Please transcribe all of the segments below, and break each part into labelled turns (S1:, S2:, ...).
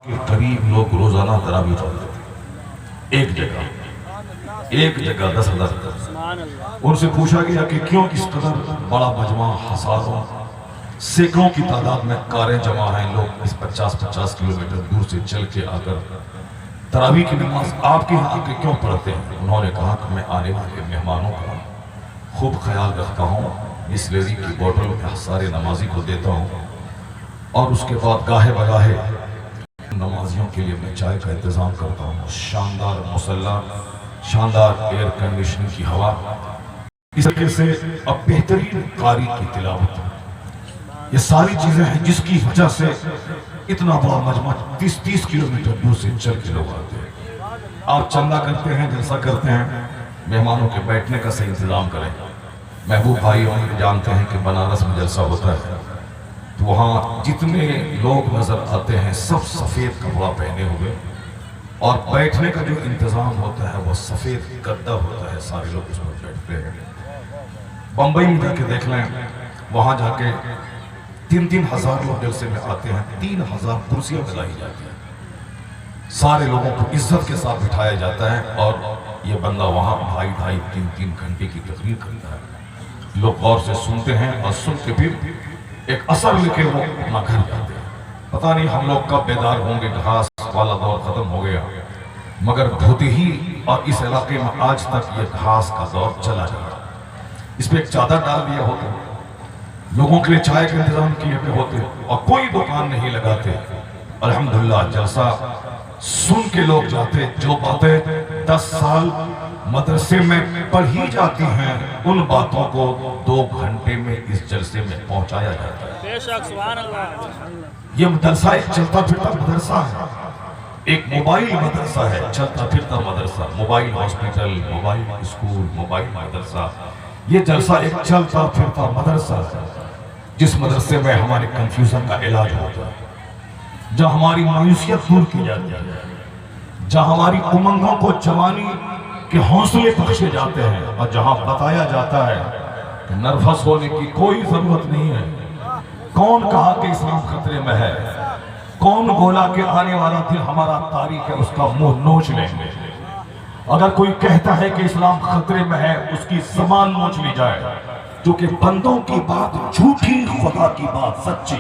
S1: کے قریب لوگ روزانہ تراویح پڑھتے تھے ایک جگہ 10,000 ان سے پوچھا گیا کہ کیوں اس قدر بڑا مجمع ہزاروں سینکڑوں کی تعداد میں کاریں جمع ہیں، لوگ اس 50 کلومیٹر دور سے چل کے آ کر تراویح کی نماز آپ کے ہاں آ کے کیوں پڑھتے ہیں؟ انہوں نے کہا کہ میں آنے والے مہمانوں کا خوب خیال رکھتا ہوں، اس لیڈی کی بوٹل میں سارے نمازی کو دیتا ہوں اور اس کے بعد گاہے بگاہے نمازیوں کے لیے میں چائے کا انتظام کرتا ہوں، شاندار مصلی، شاندار ایئر کنڈیشننگ کی ہوا، اس طریقے سے اب بہترین قاری کی تلاوت، یہ ساری چیزیں ہیں جس کی وجہ سے اتنا بڑا مجمع 30 کلومیٹر دور سے چل کے لوگ آتے ہیں۔ آپ چندہ کرتے ہیں، جلسہ کرتے ہیں، مہمانوں کے بیٹھنے کا صحیح انتظام کریں۔ محبوب بھائی جانتے ہیں کہ بنارس میں جلسہ ہوتا ہے تو وہاں جتنے لوگ نظر آتے ہیں سب سفید کپڑا پہنے ہوئے اور بیٹھنے کا جو انتظام ہوتا ہے وہ سفید گدا ہوتا ہے، سارے لوگ اس پر بیٹھتے ہیں۔ بمبئی میں جا کے دیکھ لیں، وہاں جا کے 3 ہزار لوگ جلسے میں آتے ہیں، 3,000 کرسیاں لگائی جاتی ہیں، سارے لوگوں کو عزت کے ساتھ بٹھایا جاتا ہے اور یہ بندہ وہاں 2.5-3 گھنٹے کی تقریر کرتا ہے، لوگ غور سے سنتے ہیں اور سن کے پھر ایک اثر لے کے وہ اپنا گھر جاتے ہیں۔ پتہ نہیں ہم لوگ کب بیدار ہوں گے، گھاس والا دور ختم ہو گیا، مگر بھوتہی اور اس علاقے میں آج تک یہ گھاس کا دور چلا جا رہا، اس پہ ایک چادر ڈال دیا ہوتا، لوگوں کے لیے چائے کا انتظام کیے ہوئے ہوتے اور کوئی دکان نہیں لگاتے، الحمدللہ جلسہ سن کے لوگ جاتے، جو باتیں 10 سال مدرسے میں پڑھی جاتی ہیں ان باتوں کو 2 گھنٹے میں اس جلسے میں پہنچایا جاتا ہے۔
S2: بے شک سبحان اللہ۔
S1: یہ مدرسہ ایک چلتا پھرتا مدرسہ ہے، ایک موبائل مدرسہ ہے، چلتا پھرتا مدرسہ، mobile hospital, mobile school, mobile مدرسہ، یہ جلسہ ایک چلتا پھرتا مدرسہ ہے جس مدرسے میں ہمارے کنفیوژن کا علاج ہوتا ہے، جہاں ہماری مایوسیت دور کی جاتی ہے، جہاں ہماری امنگوں کو جوانی کے حوصلے بخشے جاتے ہیں اور جہاں بتایا جاتا ہے کہ نروس ہونے کی کوئی ضرورت نہیں ہے۔ کون کہا کہ اسلام خطرے میں ہے؟ کون بولا کہ آنے والا دن ہمارا تاریخ ہے، اس کا منہ نوچ لیں گے؟ اگر کوئی کہتا ہے کہ اسلام خطرے میں ہے اس کی زبان نوچ لی جائے، جو کہ بندوں کی بات جھوٹی، خدا کی بات سچی۔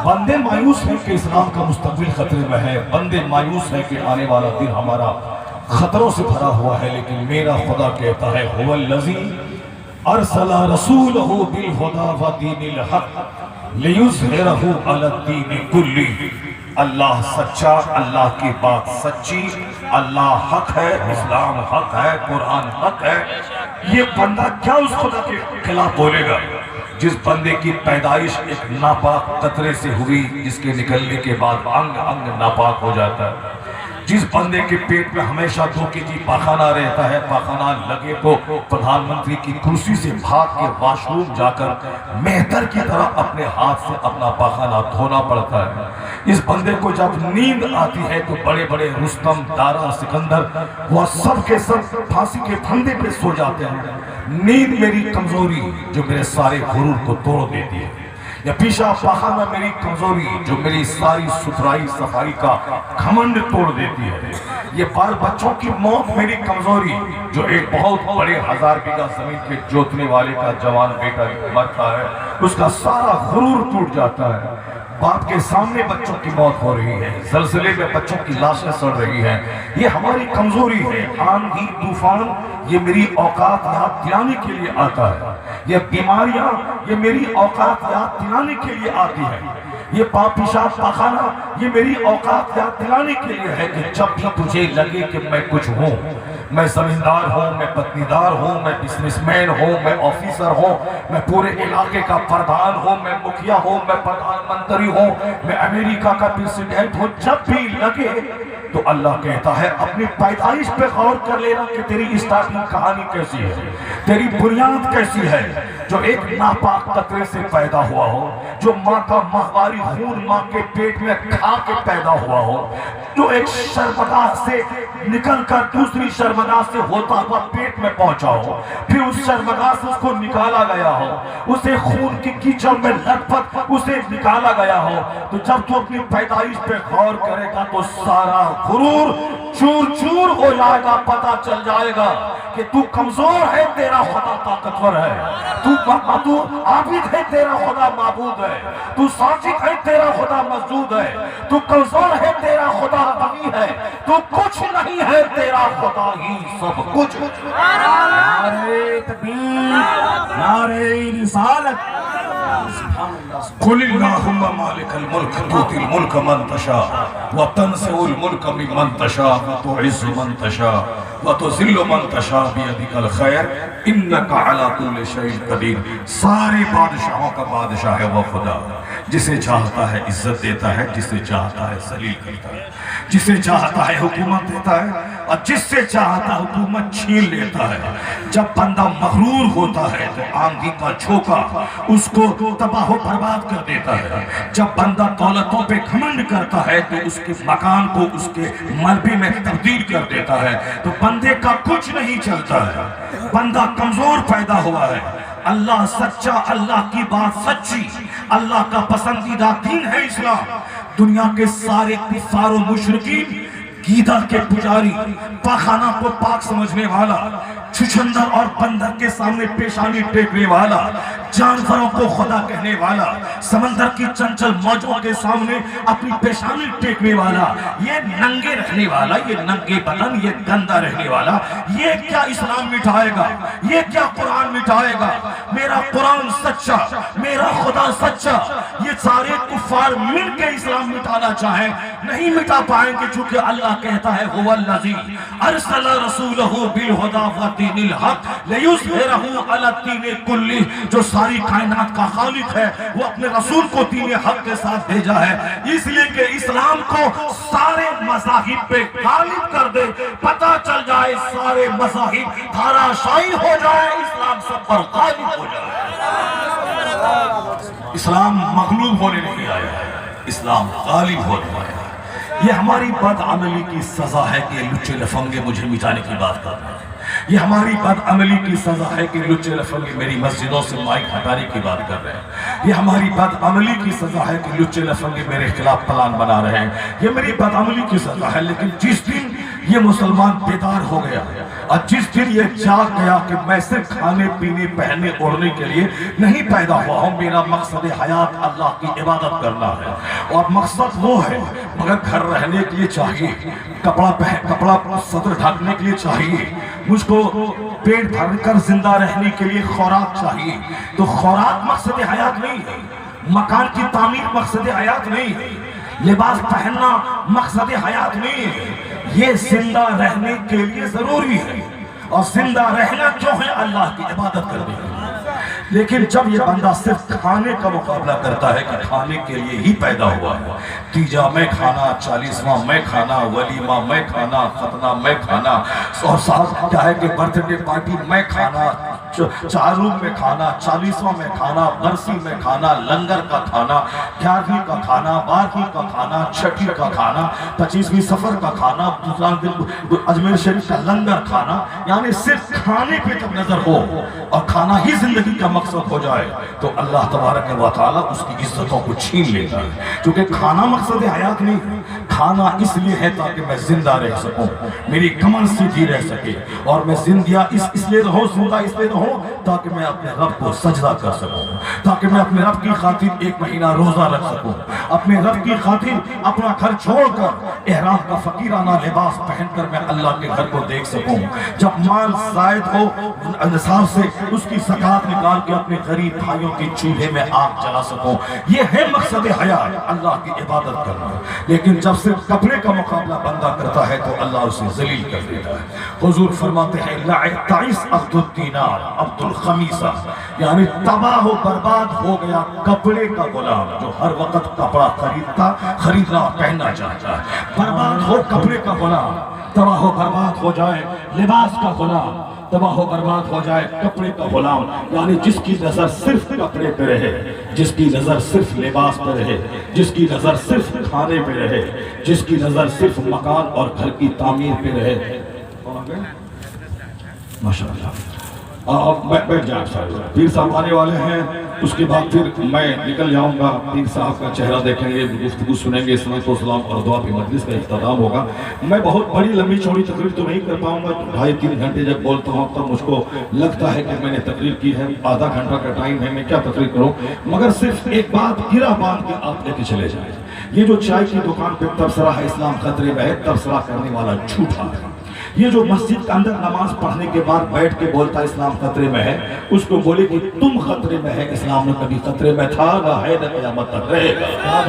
S1: بندے مایوس ہیں کہ اسلام کا مستقبل خطرے میں ہے، بندے مایوس ہیں کہ آنے والا دن ہمارا خطروں سے بھرا ہوا ہے، لیکن میرا خدا کہتا ہے هو الذی ارسل رسولہ بالہدی ودین الحق لیظہرہ علی الدین کلہ۔ اللہ سچا، اللہ کی بات سچی، اللہ حق ہے، اسلام حق ہے، قرآن حق ہے۔ یہ بندہ کیا اس خدا کے خلاف بولے گا جس بندے کی پیدائش ایک ناپاک قطرے سے ہوئی، جس کے نکلنے کے بعد انگ انگ ناپاک ہو جاتا ہے، جس بندے کے پیٹ میں ہمیشہ 2 kg پاخانہ رہتا ہے، پاخانہ لگے تو پردھان منتری کی کرسی سے بھاگ کے واش روم جا کر مہتر کی طرح اپنے ہاتھ سے اپنا پاخانہ دھونا پڑتا ہے۔ اس بندے کو جب نیند آتی ہے تو بڑے بڑے رستم، دارا، سکندر وہ سب کے سب پھانسی کے پھندے پہ سو جاتے ہیں۔ نیند میری کمزوری جو میرے سارے غرور کو توڑ دیتی ہے، یا پیشہ پاخانہ میری کمزوری جو میری ساری ستھرائی صفائی کا گھمنڈ توڑ دیتی ہے، یہ بال بچوں کی موت میری کمزوری جو ایک بہت بڑے 1000 بیگھہ زمین کے جوتنے والے کا جوان بیٹا مرتا ہے، اس کا سارا غرور ٹوٹ جاتا ہے۔ باپ کے سامنے بچوں کی موت ہو رہی ہے، زلزلے میں بچوں کی لاشیں سڑ رہی ہیں، یہ ہماری کمزوری ہے۔ آندھی طوفان یہ میری اوقات یاد دلانے کے لیے آتا ہے، یہ بیماریاں یہ میری اوقات یاد دلانے کے لیے آتی ہے، یہ پاپ پیشاب پاخانہ یہ میری اوقات یاد دلانے کے لیے ہے کہ جب بھی تجھے لگے کہ میں کچھ ہوں، میں زمیندار ہوں، میں پتنیدار ہوں، میں بزنس مین ہوں، میں آفیسر ہوں، میں پورے علاقے کا پردھان ہوں، میں مکھیا ہوں، میں پردھان منتری ہوں، میں امریکہ کا پریزیڈنٹ ہوں، جب بھی لگے تو اللہ کہتا ہے اپنی پیدائش پہ غور کر لینا کہ تیری اسٹارٹنگ کہانی کیسی ہے، تیری بنیاد کیسی ہے، جو ایک ناپاک قطرے سے پیدا ہوا ہو، جو ماں کا ماہواری خون ماں کے پیٹ میں کھا کے پیدا ہوا ہو، جو ایک شربتہ سے نکل کر دوسری شربتہ شرمگاہ سے ہوتا ہوا پیٹ میں پہنچا ہو، پھر اس شرمگاہ سے اس کو نکالا گیا ہو، اسے خون کی کیچڑ میں لت پت اسے نکالا گیا ہو، تو جب تو اپنی پیدائش پہ غور کرے گا تو سارا غرور چور چور ہو جائے گا، پتہ چل جائے گا کہ تو کمزور ہے، تیرا خدا طاقتور ہے، تو عابد ہے، تیرا خدا معبود ہے، تو ساجد ہے، تیرا خدا مسجود ہے، تو کمزور ہے، تیرا خدا غنی ہے، تو کچھ نہیں ہے، تیرا خدا ہی سب کچھ۔
S3: نعرہ تکبیر، نعرہ رسالت۔
S1: قل اللہم مالک الملک تؤتی الملک من تشاء وتنزع الملک ممن تشاء وتعز من تشاء وتذل من تشاء بیدک الخیر انک علی کل شیء قدیر۔ سارے بادشاہوں کا بادشاہ ہے وہ خدا، جسے چاہتا ہے عزت دیتا ہے، جسے چاہتا ہے ذلیل کرتا ہے، جسے چاہتا ہے حکومت دیتا ہے اور جس سے چاہتا ہے حکومت چھین لیتا ہے۔ جب بندہ مغرور ہوتا ہے تو آندھی کا جھونکا اس کو تباہ و برباد کر دیتا ہے۔ جب بندہ دولتوں پہ گھمنڈ کرتا ہے تو اس کے مکان کو اس کے ملبے میں تبدیل کر دیتا ہے، تو بندے کا کچھ نہیں چلتا ہے، بندہ کمزور پیدا ہوا ہے۔ اللہ سچا، اللہ کی بات سچی، اللہ کا پسندیدہ دین ہے اسلام۔ دنیا کے سارے کفار و مشرکین، گیدڑ کے پجاری، پاخانہ کو پاک سمجھنے والا، چھچھندر اور بندر کے سامنے پیشانی ٹیکنے والا، جانوروں کو خدا کہنے والا، سمندر کی چنچل موجوں کے سامنے اپنی پیشانی ٹیکنے والا، یہ ننگے رہنے والا، یہ ننگے بدن، یہ گندا رہنے والا، یہ کیا اسلام مٹھائے گا؟ یہ کیا قرآن مٹھائے گا؟ میرا قرآن سچا، میرا خدا سچا۔ یہ سارے کفار مل کے اسلام مٹھانا چاہیں نہیں مٹا پائیں گے، چونکہ اللہ کہتا ہے هو الذی ارسل رسولہ بالہدی ودین الحق لیظہرہ علی الدین کلہ۔ جو ساری کائنات کا خالق ہے وہ اپنے رسول کو دین حق کے ساتھ بھیجا ہے، اس لیے کہ اسلام کو سارے مذاہب پہ غالب کر دے، پتہ چل جائے سارے مذاہب دھارا شاہی ہو جائے، اسلام سب پر غالب ہو جائے۔ اسلام مغلوب ہونے نہیں آیا ہے، اسلام غالب ہونے آیا ہے۔ یہ ہماری بدعملی کی سزا ہے کہ لچے لفنگے مجھے مٹانے کی بات کر رہے ہیں۔ یہ ہماری بدعملی کی سزا ہے کہ لچے لفنگے میری مسجدوں سے مائک ہٹانے کی بات کر رہے ہیں۔ یہ ہماری بدعملی کی سزا ہے کہ لچے لفنگے میرے خلاف پلان بنا رہے ہیں۔ یہ میری بدعملی کی سزا ہے، لیکن جس دن یہ مسلمان بیدار ہو گیا اور جس دن یہ جاگ گیا کہ میں صرف کھانے پینے پہننے اوڑھنے کے لیے نہیں پیدا ہوا ہوں، میرا مقصد حیات اللہ کی عبادت کرنا ہے، اور مقصد وہ ہے، مگر گھر رہنے کے لیے چاہیے، کپڑا صدر ڈھانکنے کے لیے چاہیے، مجھ کو پیٹ بھر کر زندہ رہنے کے لیے خوراک چاہیے، تو خوراک مقصد حیات نہیں ہے، مکان کی تعمیر مقصد حیات نہیں ہے، لباس پہننا مقصد حیات نہیں ہے۔ یہ زندہ رہنے کے لیے ضروری ہے، اور زندہ رہنا کیوں ہے؟ اللہ کی عبادت کرنے کے لیے۔ لیکن جب یہ بندہ صرف کھانے کا مقابلہ کرتا ہے کہ کھانے کے لیے ہی پیدا ہوا ہے، تیجا میں کھانا، 40واں میں کھانا، ولیمہ میں کھانا، ختنہ میں کھانا، اور ساتھ کیا ہے کہ برتھ ڈے پارٹی میں کھانا، چاروں میں کھانا، 40واں میں کھانا، برسی میں کھانا، لنگر کا کھانا، 11ویں کا کھانا، 12ویں کا کھانا، 6ویں کا کھانا، 25ویں سفر کا کھانا، دوسرا دن اجمیر شریف کا لنگر کھانا، یعنی صرف کھانے پہ جب نظر ہو اور کھانا ہی زندگی کا مقصد ہو جائے تو اللہ تبارک و تعالیٰ اس کی عزتوں کو چھین لے گا، کیونکہ کھانا مقصد حیات نہیں ہے۔ کھانا اس لیے ہے تاکہ میں زندہ رہ سکوں، میری کمر سیدھی رہ سکے، اور میں زندہ اس لیے رہوں، زندہ اس لیے رہوں تاکہ میں اپنے رب کو سجدہ کر سکوں، تاکہ میں اپنے رب کی خاطر 1 مہینہ روزہ رکھ سکوں، اپنے رب کی خاطر اپنا گھر چھوڑ کر احرام کا فقیرانہ لباس پہن کر میں اللہ کے گھر کو دیکھ سکوں، جب مال زائد ہو نصاب سے اس کی زکات نکال کے اپنے غریب بھائیوں کے چولہے میں آگ جلا سکوں۔ یہ ہے مقصد حیات، اللہ کی عبادت کرنا۔ لیکن جب صرف کپڑے کا مقابلہ بندہ کرتا ہے تو اللہ اسے ذلیل کر دیتا ہے۔ حضور فرماتے ہیں تعیس عبد الدینار عبد الخمیسہ، یعنی تباہ و برباد ہو گیا کپڑے کا غلام جو ہر وقت کپڑا خریدنا پہننا چاہتا ہے۔ برباد ہو کپڑے کا غلام، تباہ و برباد ہو جائے لباس کا غلام، تباہ و برباد ہو جائے کپڑے کا غلام، یعنی جس کی نظر صرف کپڑے پہ رہے، جس کی نظر صرف لباس پہ رہے، جس کی نظر صرف کھانے پہ رہے، جس کی نظر صرف مکان اور گھر کی تعمیر پہ رہے۔ ماشاءاللہ بیٹھ جائیں صاحب، پیر صاحب آنے والے ہیں، اس کے بعد پھر میں نکل جاؤں گا، پیر صاحب کا چہرہ دیکھیں گے، گفتگو سنیں گے، صلاۃ و سلام اور دعا کی مجلس کا اختتام ہوگا۔ میں بہت بڑی لمبی چوڑی تقریر تو نہیں کر پاؤں گا، 2.5-3 گھنٹے جب بولتا ہوں تب مجھ کو لگتا ہے کہ میں نے تقریر کی ہے، آدھا گھنٹہ کا ٹائم ہے، میں کیا تقریر کروں، مگر صرف ایک بات گرہ باندھ کے آپ لے کے چلے جائیں۔ یہ جو چائے کی دکان پہ تبصرہ ہے اسلام خطرے میں ہے، تبصرہ کرنے والا جھوٹا ہے۔ یہ جو مسجد کے اندر نماز پڑھنے کے بعد بیٹھ کے بولتا اسلام خطرے میں ہے، اس کو بولے کہ تم خطرے میں ہے، اسلام نے کبھی خطرے میں تھا نہ ہے نہ قیامت تک رہے گا،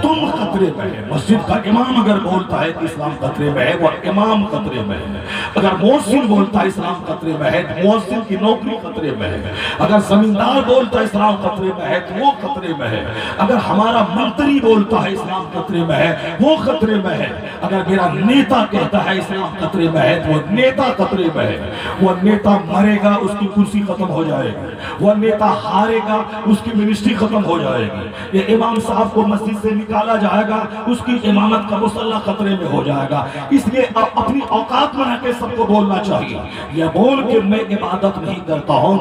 S1: تم خطرے میں ہے۔ مسجد کا امام اگر بولتا ہے کہ اسلام خطرے میں ہے، وہ امام خطرے میں ہے۔ اگر مؤذن بولتا ہے اسلام خطرے میں ہے، تو مؤذن کی نوکری خطرے میں ہے۔ اگر زمیندار بولتا ہے اسلام خطرے میں ہے، تو وہ خطرے میں ہے۔ اگر ہمارا منتری بولتا ہے اسلام خطرے میں ہے، وہ خطرے میں ہے۔ اگر میرا نیتا کہتا ہے اسلام خطرے میں ہے، تو وہ نیتا خطرے میں ہے۔ وہ نیتا مرے گا، اس کی کرسی ختم ہو جائے گی۔ وہ نیتا ہارے گا، اس کی منسٹری ختم ہو جائے گی۔ یہ امام صاحب کو مسجد سے نکالا جائے گا، اس کی امامت کا مصلح خطرے میں ہو جائے گا۔ اس لیے اپنی اوقات میں رہ کے سب کو بولنا چاہیے، یہ بول کہ میں عبادت نہیں کرتا ہوں،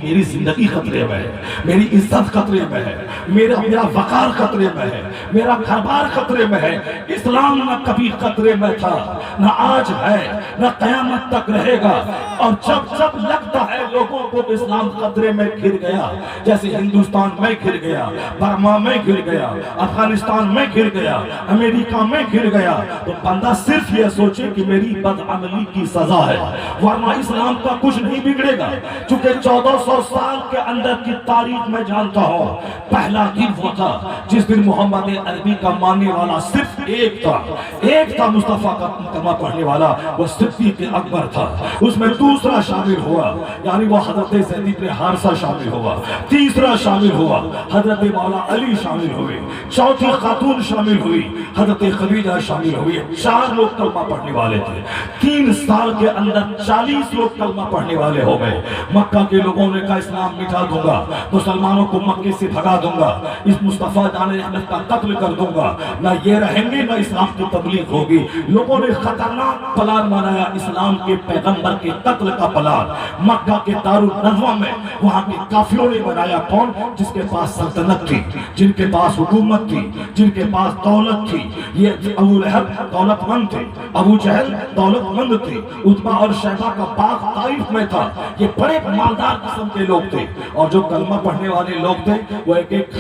S1: میری زندگی خطرے میں ہے، میری عزت خطرے میں ہے، میرا وقار خطرے میں ہے، میرا گھر بار خطرے میں ہے۔ اسلام نہ کبھی خطرے میں تھا، نہ آج ہے، نہ قیامت تک رہے گا۔ اور جب لگتا ہے لوگوں کو اسلام خطرے میں گر گیا، جیسے ہندوستان میں گر گیا، برما میں گر گیا، افغانستان میں گر گیا، امریکہ میں گر گیا، تو بندہ صرف یہ سوچے کہ میری بدعملی کی سزا ہے، ورنہ اسلام کا کچھ نہیں بگڑے گا۔ چونکہ 1400 سال کے اندر کی تاریخ میں جانتا ہوں، پہلا دن وہ تھا جس دن محمد عربی کا ماننے والا صرف ایک تھا مصطفیٰ کا کلمہ پڑھنے والا، وہ صدیق اکبر تھا۔ اس میں دوسرا شامل ہوا، یعنی وہ حضرت زید بن حارثہ شامل ہوا۔ تیسرا شامل ہوا، حضرت مولا علی شامل ہوئے۔ چوتھی خاتون شامل ہوئی، حضرت خدیجہ شامل ہوئی۔ 4 لوگ کلمہ پڑھنے والے تھے۔ 3 سال کے اندر 40 لوگ کلمہ پڑھنے والے ہو گئے۔ مکہ کے لوگوں نے کہا اسلام مٹا دوں گا، مسلمانوں کو مکے سے بھگا دوں گا، اس مصطفیٰ جان احمد کا قتل کر دوں گا، نہ یہ رہیں گے نہ اسلام کی تبلیغ ہوگی۔ لوگوں نے خطرناک پلان بنایا، اسلام کے پیغمبر کے قتل کا پلان۔ مکہ کے دارالندوہ میں وہاں کے کافروں نے بنایا، کون؟ جس کے پاس سلطنت تھی، جن کے پاس حکومت تھی، جن کے پاس دولت تھی۔ یہ ابو لہب دولت مند تھے، ابو جہل دولت مند تھے، عتبہ اور شیبہ کا باغ طائف میں تھا۔ یہ بڑے مالدار قسم کے لوگ تھے، اور جو کلمہ پڑھنے والے لوگ تھے وہ ایک ایک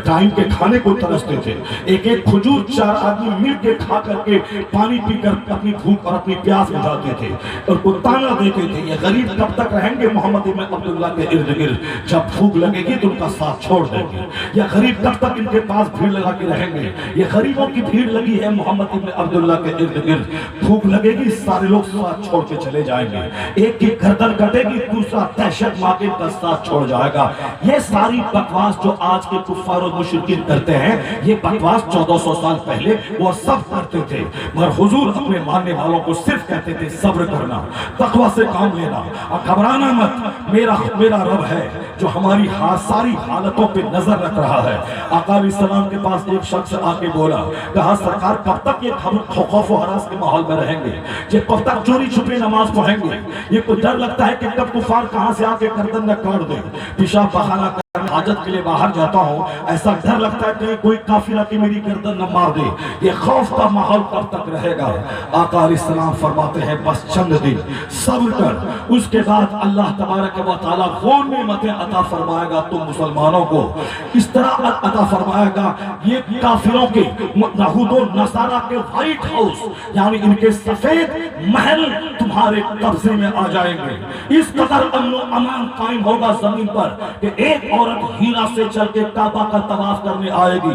S1: ٹائم کے کھانے کو ترستے تھے۔ ایک ایک کھجور 4 آدمی مل کے کھا کر کے پانی پی کر اپنی بھوک اور اپنی پیاس بجھاتے تھے، اور کو تانا دیتے تھے یہ غریب کب تک رہیں گے محمد ابن عبداللہ کے ارد گرد، جب بھوک لگے گی تو ان کا ساتھ چھوڑ دیں گے۔ یہ غریب کب تک ان کے پاس بھیڑ لگا کے رہیں گے، یہ غریبوں کی بھیڑ لگی ہے محمد ابن عبداللہ کے ارد گرد، بھوک لگے گی سارے لوگ ساتھ چھوڑ کے چلے جائیں گے، ایک کی گردن کٹے گی دوسرا دہشت مار کے کا ساتھ چھوڑ جائے گا۔ یہ ساری بکواس جو آج کے کفار و مشرکین کرتے ہیں، یہ بکواس 1400 سال پہلے وہ سب کرتے تھے، مگر حضور اپنے ماننے والوں کو صرف کہتے تھے صبر کرنا، تقوی سے کام لینا، اور گھبرانا مت، میرا رب ہے جو ہماری ساری حالتوں پہ نظر رکھ رہا ہے۔ آقا علیہ السلام کے پاس ایک شخص آ کے بولا، کہا سرکار کب تک یہ خوف و ہراس کے ماحول میں رہیں گے، یہ کب تک چوری چھپی نماز پڑھیں گے، یہ کوئی ڈر لگتا ہے کہ کب کفار کہاں سے آ کے گردن نہ کاٹ دے، پیشاب بہانا حاجت کے لیے باہر جاتا ہوں، ایسا ڈر لگتا ہے کہ کوئی کافر آ کے میری گردن نہ مار دے، یہ خوف کا ماحول کب تک رہے گا؟ آقا علیہ السلام فرماتے ہیں بس چند دن صبر کر، اس کے بعد اللہ تبارک و تعالیٰ وہ نعمتیں عطا فرمائے گا تم مسلمانوں کو، اس طرح عطا فرمائے گا یہ کافروں کے یہود و نصارہ کے وائٹ ہاؤس یعنی ان کے سفید محل تمہارے قبضے میں آ جائیں گے۔ اس قدر امن و امان قائم ہوگا زمین پر کہ ایک عورت ہیرا سے چل کے کعبہ کا طواف کرنے آئے گی،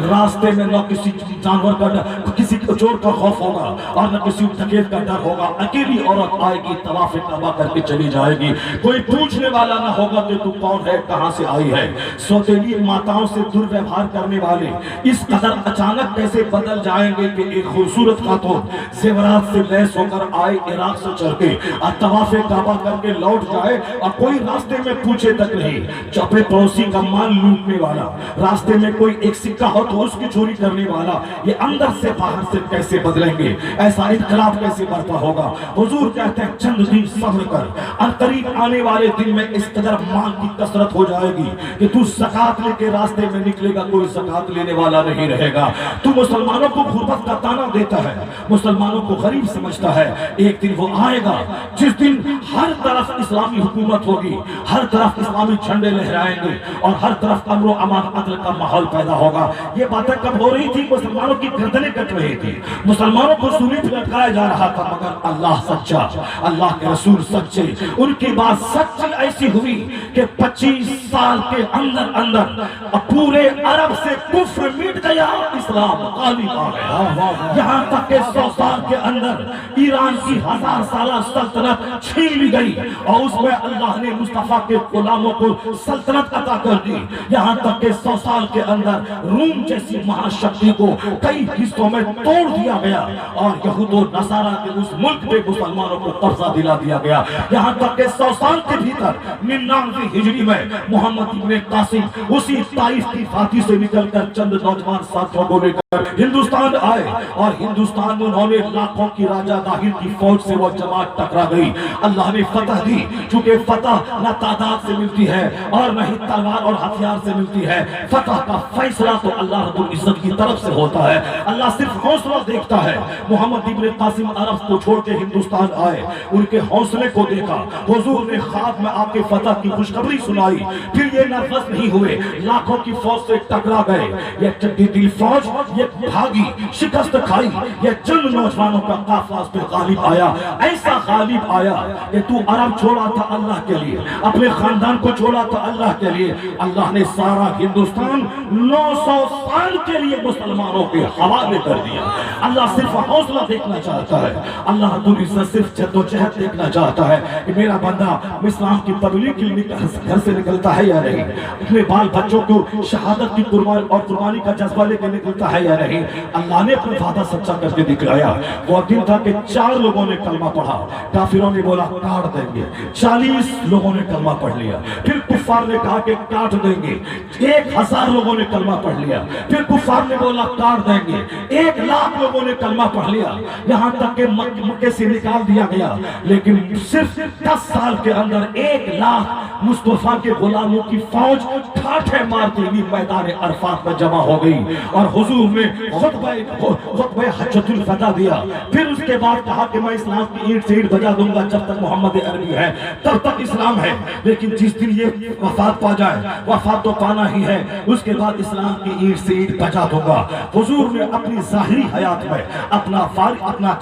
S1: راستے میں نہ کسی جانور کا ڈر، کسی چور کا خوف ہوگا اور نہ کسی ڈکیت کا ڈر ہوگا، اکیلی عورت آئے گی طواف کعبہ کر کے چلی جائے گی، کوئی پوچھنے والا نہ ہوگا کہ تو کون ہے کہاں سے آئی ہے۔ سوتیلی ماتاؤں سے دورویوہار کرنے والے اس قدر اچانک کیسے بدل جائیں گے کہ ایک خوبصورت خاتون زیورات سے لیس ہو کر آئے، عراق سے
S3: چل کے اور طواف کعبہ کر کے لوٹ جائے اور کوئی راستے میں پوچھے تک نہیں، جو اپنے پڑوسی کا مال لوٹنے والا، راستے میں کوئی ایک سکہ ہو تو اس کی چوری کرنے والا، یہ اندر سے باہر سے کیسے بدلیں گے؟ ایسا انقلاب کیسے برپا ہوگا؟ حضور کہتے ہیں چند دن صبر کر، اور قریب آنے والے دن میں اس قدر مال کی کثرت ہو جائے گی کہ تو زکات لے کے راستے میں نکلے گا، کوئی زکات لینے والا نہیں رہے گا۔ تو مسلمانوں کو غربت کا تانا دیتا ہے، مسلمانوں کو غریب سمجھتا ہے، ایک دن وہ آئے گا جس دن ہر طرف اسلامی حکومت ہوگی، ہر طرف اسلامی جھنڈے لہرائیں گے اور ہر طرف امن و امان عدل کا ماحول پیدا ہوگا۔ یہ باتیں کب ہو رہی تھی؟ مسلمانوں کی گردنیں کٹ رہی تھی، مسلمانوں کو سولی پہ لٹکایا جا رہا تھا، مگر اللہ سچا، اللہ کے رسول سچے، ان کی بات سچی ایسی ہوئی کہ 25 سال کے اندر پورے عرب سے کفر مٹ گیا، اسلام غالب آ گیا۔ یہاں تک کہ 100 سال کے اندر ایران کی 1000 سالہ سلطنت چھین لی گئی اور اس میں اللہ نے مصطفیٰ کے غلاموں کو سلطنت عطا کر دی۔ یہاں تک کہ 100 سال کے اندر روم جیسی مہاشکتی کو کئی حصوں میں توڑ دیا گیا اور یہود و نصارہ کے اس ملک پہ مسلمانوں کو قبضہ دلا دیا گیا۔ یہاں تک کہ 100 سال کے بھیتر 99 ہجری میں محمد ابن قاسم اسی طائف کی فاتح سے نکل کر چند نوجوان ساتھیوں کو لے کر ہندوستان آئے اور ہندوستان میں انہوں نے لاکھوں کی راجہ داہر کی فوج سے وہ جماعت ٹکرا گئی۔ اللہ نے فتح دی، چونکہ فتح نہ تعداد سے ملتی ہے اور نہ ہی تلوار اور ہتھیار سے ملتی ہے، فتح کا فیصلہ تو اللہ رب العزت کی طرف سے ہوتا ہے۔ اللہ صرف حوصلہ دیکھتا ہے۔ محمد ابن قاسم عرب کو چھوڑ کے ہندوستان آئے، ان کے حوصلے کو دیکھا، حضور نے خواب میں آپ کے فتح کی خوشخبری سنائی، پھر یہ نرفز نہیں ہوئے، لاکھوں کی فوج سے ٹکرا گئے۔ یہ چڈی دل فوج یہ بھاگی، شکست کھائی، یہ چند نوجوانوں کا قافلہ اس پہ غالب آیا، ایسا غالب آیا کہ تو عرب چھوڑا تھا اللہ کے لیے، اپنے خاندان کو چھوڑا تھا اللہ کے لیے، اللہ نے سارا ہندوستان 900 سال کے لیے مسلمانوں کے حوالے کر دیا۔ اللہ صرف حوصلہ دیکھنا چاہتا ہے، اللہ رب العزت صرف جدوجہد دیکھنا چاہتا ہے کہ میرا بندہ اسلام کی تبلیغ کے لیے گھر سے نکلتا ہے یا نہیں، اپنے بال بچوں کو شہادت کی قربانی کا جذبہ لے کے نکلتا ہے یا نہیں۔ اللہ نے اپنا وعدہ سچا کر کے دکھلایا۔ وہ دن تھا کہ 4 لوگوں نے کلمہ پڑھا، کافروں نے بولا کاٹ دیں گے، 40 لوگوں نے کلمہ پڑھ لیا، پھر کفار نے کہا کہ کاٹ دیں گے، 1000 لوگوں نے کلمہ پڑھ لیا، پھر کفار نے بولا کاٹ دیں گے، 1,00,000 لوگوں نے کلمہ پڑھ لیا، یہاں تک کہ مکے سے نکال دیا گیا۔ لیکن صرف 10 سال کے اندر 1,00,000 مصطفیٰ کے غلاموں کی فوج ٹھاٹھے مارتے ہوئی میدان عرفات میں جمع ہو گئی اور حضور نے خطبہ حجۃ الوداع دیا۔ پھر اس کے بعد کہا کہ میں اسلام کی اینٹ سے اینٹ بجا دوں گا، جب تک محمد عربی ہے تب تک اسلام ہے، لیکن جس دن یہ وفات پا جائے، وفات تو پانا ہی ہے، اس کے بعد اسلام کی اینٹ سے اینٹ بجا دوں گا۔ حضور نے اپنی ظاہری حیات میں اپنا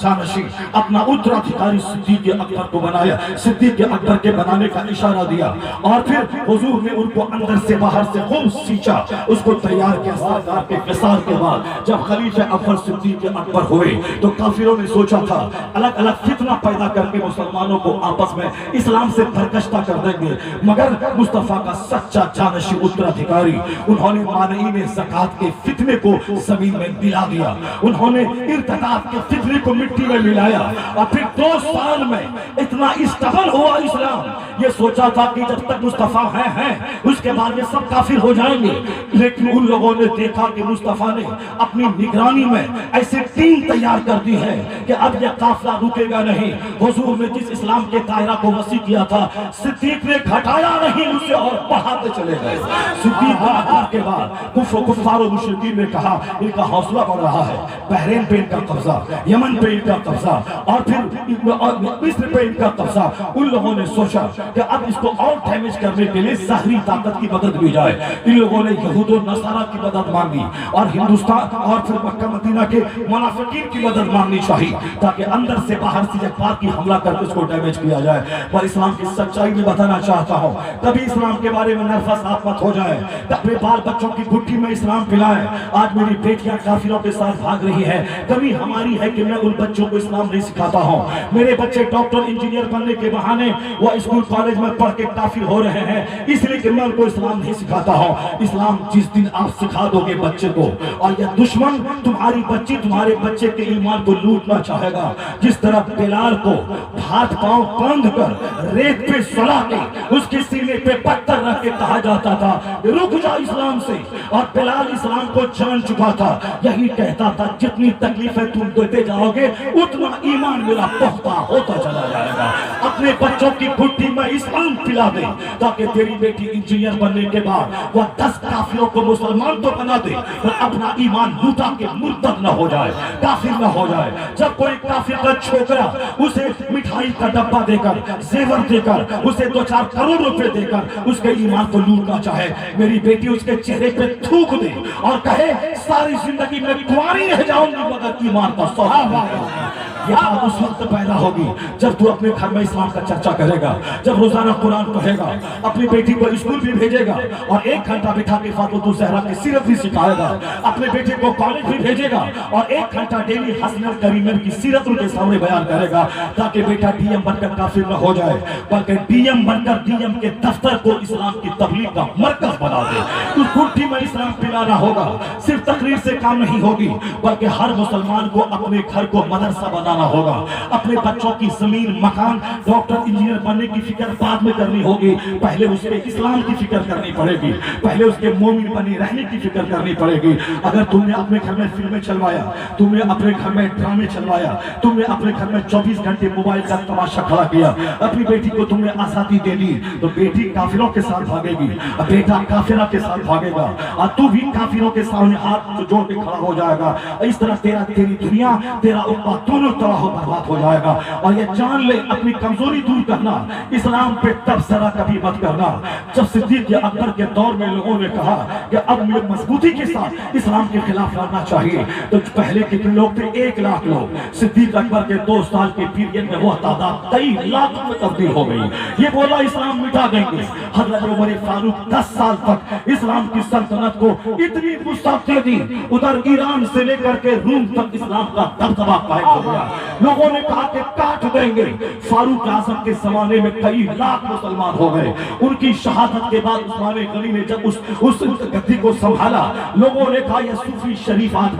S3: جانشین، اپنا اترادھیکاری صدیق اکبر کو بنایا، صدیق اکبر کے بنانے کا اشارہ دیا، اور پھر حضور نے ان کو اندر سے باہر سے خوب سینچا، اس کو تیار کیا۔ سردار کے وصال کے بعد جب خلیفہ اول صدیق اکبر ہوئے تو کافروں نے سوچا تھا الگ الگ فتنہ پیدا کر کے مسلمانوں کو آپس میں اسلام سے برگشتہ کر دیں گے، مگر مصطفیٰ کا سچا جانشین اترادھیکاری، انہوں نے مانعین زکات کے فتنے کو زمین میں ملا دیا، انہوں نے ارتداد کے فتنے کو مٹی میں ملایا، اور پھر 2 سال میں اتنا اسٹیبل ہوا اسلام۔ یہ سوچا تھا کہ جب تک مصطفیٰ ہیں اس کے بعد یہ سب کافر ہو جائیں گے، لیکن ان لوگوں نے دیکھا کہ مصطفیٰ نے اپنی نگرانی میں ایسی ٹیم تیار کر دی ہے کہ اب یہ قافلہ رکے گا نہیں۔ حضور نے جس اسلام کے دائرہ کو وسیع کیا تھا، صدیق نے گھٹایا نہیں، اسے اور بڑھاتے چلے گئے۔ صدیق اکبر کے بعد کفار و مشرکین نے کہا ان کا حوصلہ بڑھ رہا ہے، بحرین پہ ان کا قبضہ، یمن پہ ان کا قبضہ، اور پھر مصر پہ ان کا قبضہ۔ ان لوگوں نے سوچا کہ اب اس کو اور ڈیمیج کرنے کے لیے ظاہری طاقت کی مدد بھی جائے۔ ان لوگوں نے یہود و نصارہ کی مدد مانگی اور ہندوستان اور پھر مکہ مدینہ کے منافقین کی مدد مانگنی چاہیے تاکہ اندر سے باہر سے ایک بار کی حملہ کر کے اس کو ڈیمیج کیا جائے۔ اور اسلام کی سچائی میں بتانا چاہتا ہوں، کبھی اسلام کے بارے میں نرفز آپ مت ہو جائیں، اپنے بال بچوں کی گھٹی میں اسلام پہ ملا ہے. آج میری بیٹیاں کافروں کے ساتھ بھاگ رہی ہے. کمی ہماری ہے کہ میں ان بچوں کو اسلام نہیں سکھاتا ہوں. میرے بچے ڈاکٹر انجینئر بننے کے بہانے وہ اسکول کالج میں پڑھ کے کافر ہو رہے ہیں اس لیے کہ میں ان کو اسلام نہیں سکھاتا ہوں. اسلام جس دن آپ سکھا دو گے بچے کو اور یہ دشمن تمہاری بچی تمہارے بچے کے ایمان کو لوٹنا چاہے گا. جس طرح بلال کو ہاتھ پاؤں باندھ کر ریت پہ سلا کے اس کے سینے پہ پتھر رکھ کے کہا جاتا تھا رک جا اسلام سے, اور بلال اسلام کو جان چکا تھا. یہی کہتا تھا جتنی تکلیفیں تم دیتے جاؤ گے اتنا ایمان میرا پختہ ہوتا چلا جائے گا. اپنے بچوں کی گھٹی میں اسلام پلا دے تاکہ تیری بیٹی انجینئر بننے کے بعد وہ 10 کافروں کو مسلمان تو بنا دے اور اپنا ایمان لوٹا کے مرتد نہ ہو جائے, کافر نہ ہو جائے. جب کوئی کافر کا چھوکرا اسے مٹھائی کا ڈبہ دے کر زیور دے کر اسے 2-4 کروڑ روپے دے کر اس کے ایمان کو لوٹنا چاہے, میری بیٹی اس کے چہرے پہ تھوک دے اور کہے ساری زندگی میں کنواری رہ جاؤں گی مگر ایمان کا سودا. یہ بات اس وقت پیدا ہوگی جب تو اپنے گھر میں اسلام کا چرچا کرے گا, جب روزانہ قرآن پڑھے گا, اپنی بیٹی کو اسکول بھی بھیجے گا اور 1 گھنٹہ بٹھا کے فاطمہ الزہرا کی سیرت بھی سکھائے گا, اپنے بیٹے کو کالج بھی بھیجے گا اور 1 گھنٹہ ڈیلی حسن الکریمین کی سیرت ان کے سامنے بیان کرے گا تاکہ بیٹا ڈی ایم بن کر کافر نہ ہو جائے بلکہ ڈی ایم بن کر ڈی ایم کے دفتر کو اسلام کی تبلیغ کا مرکز بنا دے. اس گھٹی میں اسلام پلانا ہوگا. صرف تقریر سے کام نہیں ہوگی بلکہ ہر مسلمان کو اپنے گھر کو مدرسہ بنانا ہوگا. اپنے بچوں کی زمین مکان ڈاکٹر انجینئر بننے کی فکر بعد میں کرنی ہوگی, پہلے اس کے اسلام کی فکر کرنی پڑے گی, پہلے اس کے مومن بنے رہنے کی فکر کرنی پڑے گی. اگر تم نے اپنے گھر میں فلمیں چلوایا, تم نے اپنے گھر میں ڈرامے چلوایا, تم نے اپنے گھر میں 24 گھنٹے موبائل کا تماشا کھڑا کیا, اپنی بیٹی کو تم نے آزادی دے دی تو بیٹی کافروں کے ساتھ بھاگے گی, بیٹا کافرہ کے ساتھ بھاگے گا اور تو بھی کافروں کے سامنے ہاتھ جوڑ کے کھڑا ہو جائے گا. اس طرح تیری دنیا تیرا عقبہ دونوں طرح برباد ہو جائے گا. اور یہ جان لے اپنی کمزوری دور کرنا, اسلام پہ تبصرہ کبھی مت کرنا. جب صدیق اکبر کے دور میں لوگوں نے کہا کہ اب مجھے مضبوطی کے ساتھ اسلام کے خلاف لڑنا چاہیے تو پہلے کتنے لوگ تھے؟ 1 لاکھ لوگ. صدیق اکبر کے 2 سال کے پیریڈ میں وہ تعداد 23 لاکھ میں تبدیل ہو گئی. یہ بولا اسلام مٹا دیں گے. حضرت عمر فاروق 10 سال تک اسلام کی سلطنت کو اتنی وسعت دے دی, ادھر ایران سے لے کر کے روم تک اسلام کا دبدبہ قائم ہو گیا. لوگوں نے کہا کہ کاٹ دیں گے. فاروق اعظم کے زمانے میں کئی لاکھ مسلمان ہو گئے. ان کی شہادت کے بعد عثمان غنی نے جب اس گدی کو سنبھالا, لوگوں نے کہا یہ صوفی شریف آدمی